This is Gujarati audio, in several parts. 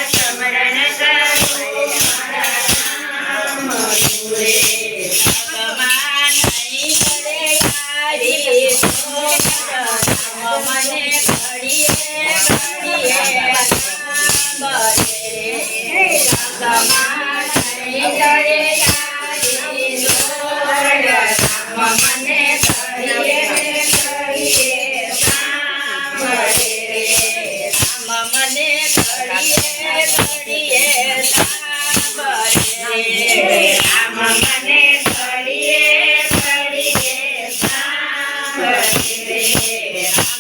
સ્મરણ કરું મારા નામ રે ભગવાન નહીં કરે યારી મને ઘડીએ ઘડીએ સાંભળે રે ભગવાન નહીં કરે યારી મને ઘડીએ ઘડીએ સાંભળે રે મને ઘડીએ ઘડીએ સાંભળે રે મને ઘડીએ ઘડીએ સાંભળે રે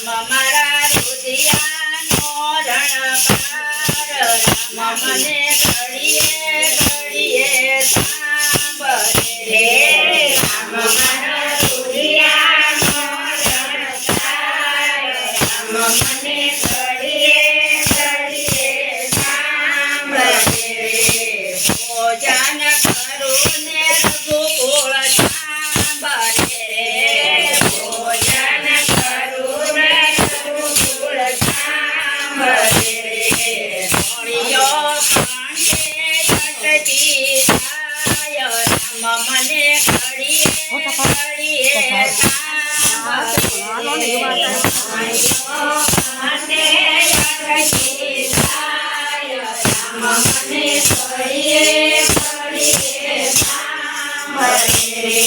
મારા રુદિયાનો રણપાર મને ઘડીએ ઘડીએ સાંભળે રે મારા રુદિયાનો રણપાર મને ઘડીએ ઘડીએ સાંભળે રે ભોજન કરું ને રઘુકુળ સાંભળે રે ભોજન કરું ને રઘુકુળ સાંભળે રે મોળિયો પાંડે જટતી થાય મને ઘડીએ ઘડીએ સાંભળે મોળિયો પાંડે જટતી થાય મને ઘડીએ ઘડીએ સાંભળે રે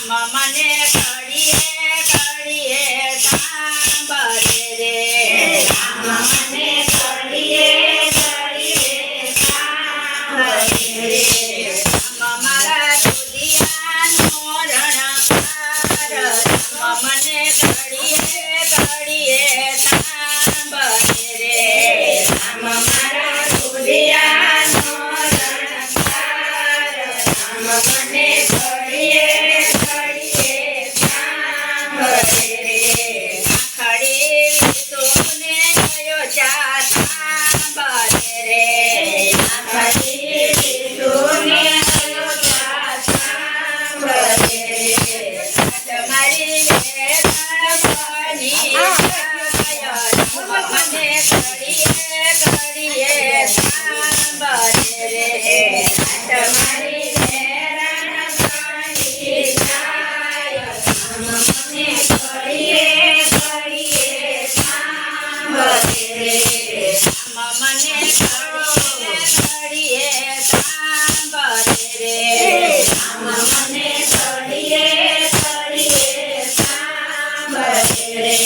રામ મને ઘડીએ ઘડીએ સાંભળે રે રામ મને ઘડીએ ઘડીએ સાંભળે રે રામ મારા રુદિયાનો રણપાર રામ મને ઘડીએ ઘડીએ સાંભળે રે રામ મારા રુદિયાનો રણપાર રામ મને ઘડીએ ઘડીએ સાંભળે રે ખડી વિષ્ણુને ગયો ચા સાંભળે રે ખડી વિષ્ણુને ગયો ચા સાંભળે રે તમારી વેદની મને ઘડીએ ઘડીએ સાંભળે રે તમારી મને ઘડીએ ઘડીએ સાંભળે રે મને ઘડીએ ઘડીએ સાંભળે રે મને ઘડીએ ઘડીએ સાંભળે રે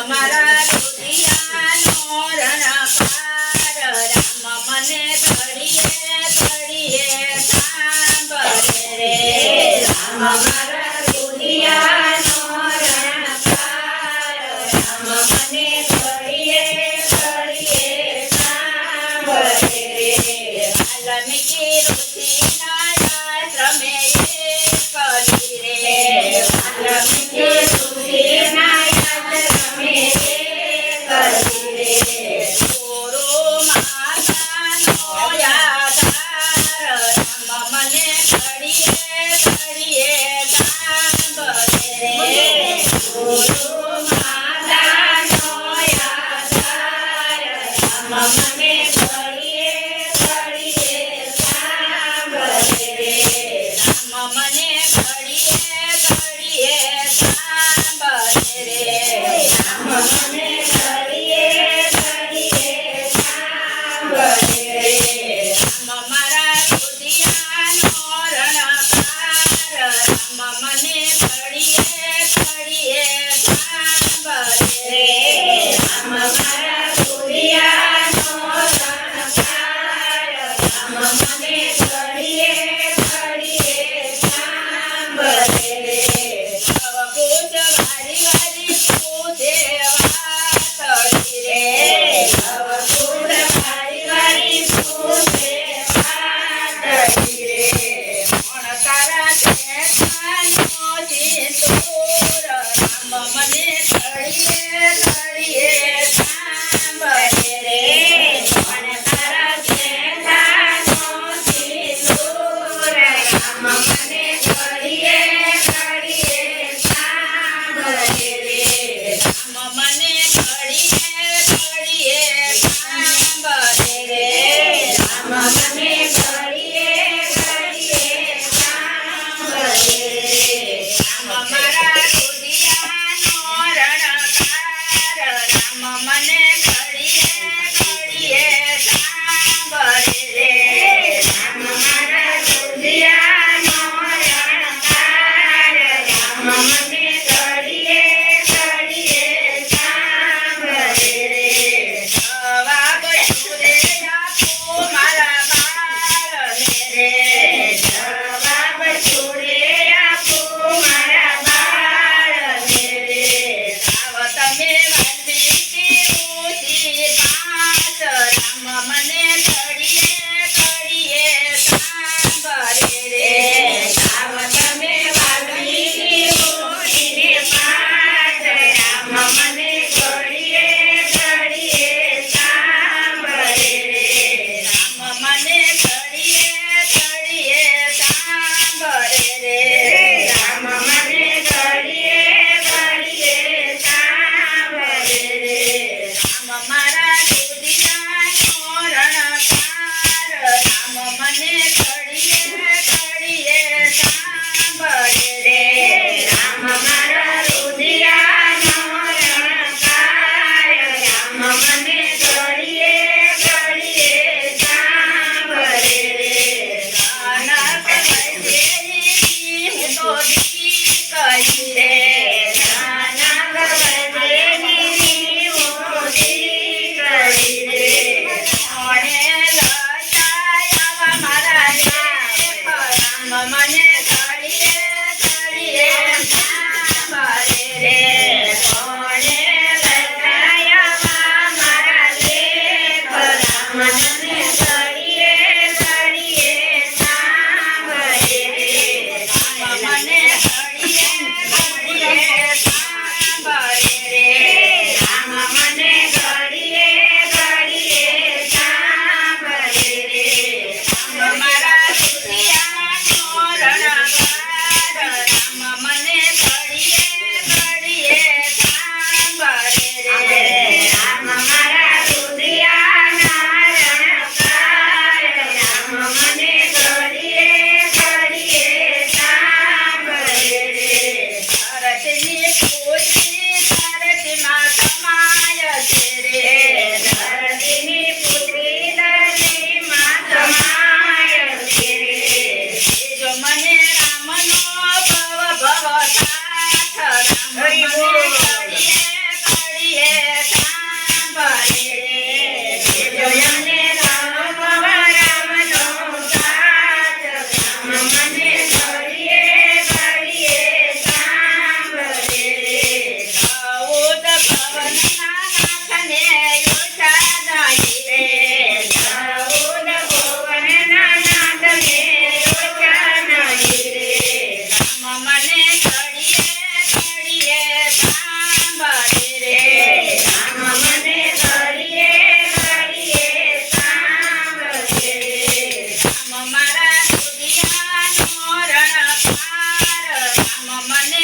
મારા રુદિયાનો રણપાર રામ મને ઘડીએ ઘડીએ સાંભળે રે રામ મારા રુદિયાનો રણપાર રામ મને ઘડીએ ઘડીએ સાંભળે રે વાલ્મીકી ઋષિના આશ્રમે કરી રે વાલ્મીકી ઋષિના આશ્રમે કરી રે ગુરુ માતાનો આધાર રામ મને ઘડીએ ઘડીએ સાંભળે રે ગુરુ માતાનો આધાર રામ મને ઘડીએ ઘડીએ સાંભળે રે રામ મને ઘડીએ ઘડીએ સાંભળે રે રામ મને ઘડીએ ઘડીએ સાંભળે રે રામ મારા રુદિયાનો રણપાર રામ મને ઘડીએ ઘડીએ સાંભળે રે રામ મારા રુદિયાનો રણપાર રામ મને ઘડીએ ઘડીએ સાંભળે રે પૂજ વારી વારી પૂજે વાતળી રે પૂજ વારી વારી મને